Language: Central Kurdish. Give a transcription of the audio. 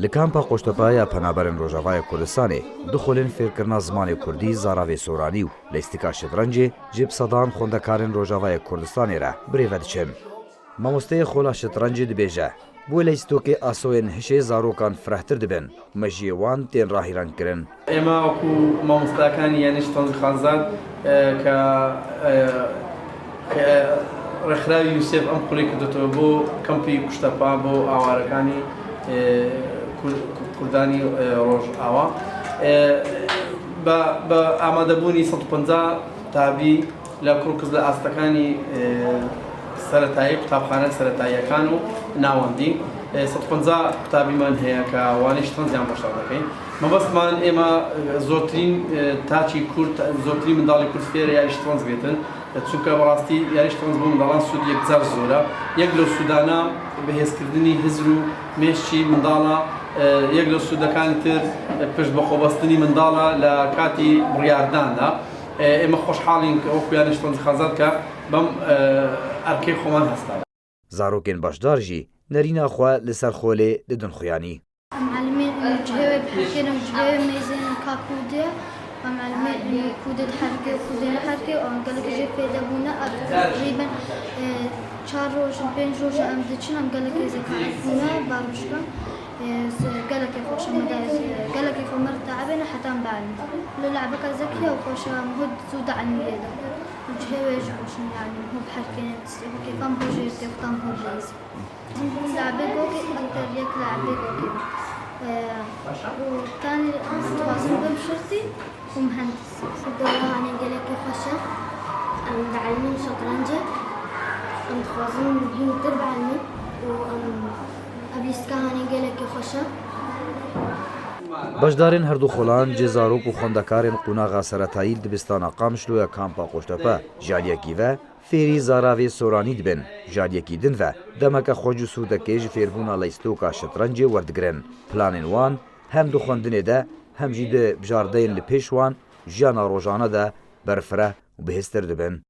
Li kampa Qoştepeya penaberên Rojavayê Kurdistanê dixwilin fêrkirina zimanê Kurdî zaravê soranî û lîstika şetrancê ji sedan xwendekarên Rojavayê Kurdistanê re birêve diçin. Mamosteyê xola şetrancê dibêje bu lîstokê asoyên hişê zarokan firehtir dibin, mejiyê wan tên rahîrankirin. ئێمە وەکو مامۆستاکانی یانیش تەنزی خانزاد کە ڕێکخراوی یوسێف ئەم قوڵی کردوتەوە بۆ کەمپی کوشتەپا بۆ ئاوارەکانی کوردانی ڕۆژئاوا بە ئامادەبوونی 150 تابی لە کوڕکز لە ئاستەکانی سەرەتایی قوتابخانە سەرەتاییەکان و ناوەندی 150 قوتابیمان هەیە کە وانەی شتەنزیان بەشدار دەکەین. مەبەستمان ئێمە زۆرترین تاچی کورد زۆرترین منداڵی کورد فێرە یاری شتەنز بێتن چونکە بەڕاستی یاری شتەنز بۆ منداڵان سوود یەکجار زۆرە. یەک لەو سوودانە بەهێزکردنی هزر و مێشتی منداڵە، یەک لەو سوودەکانی تر پشت بە خۆبەستنی منداڵە لە کاتی بڕیارداندا. ئێمە خۆشحاڵین کە وەکو یاری شتەنزی خانزاد کە بەم ئەرکەی خۆمان هەستا. Zarokên başdar jî nêrîna xwe li ser xolê didin xuyanî. معلمين جهوي بحكينا وجهوي ميزين كاكودة ومعلمين كودة الحركة وكودة الحركة وقال لك جي في دبونا تقريبا 4 روز 5 روز ام دچن ام قال لك اذا كنا باروشكا قال لك خوش مدارس قال لك فمر تعبنا حتى بعلم للعبة زكية وخوش مهد سود عن ميدا وجهوي جوش يعني هو بحركة كيف هم هو جيرتي وقام هو جيز لعبة بوكي اكتر يك لعبة بوكي وكان متواصل بمشرتي ومهندس الدولة أنا قال لك خشة متعلمين شطرنجة متواصلين بين تربع علمي وأبيسكا أنا قال لك خشة Başdarên herdû xolan cê zarok û xwendekarên qunaxa seretayî dibistana Qamişloya kampa Qoştepe jaliyekî ve fêrî zaravê soranî dibin. Jaliyekî din ve demeke xwe cû sûdekê ji fêrbûna lîstoka şetrancê werdigirin. Planên wan hem di xwendinê de hem jî di bijardeyên li pêş wan jiyana rojane de berfireh û bihêztir dibin.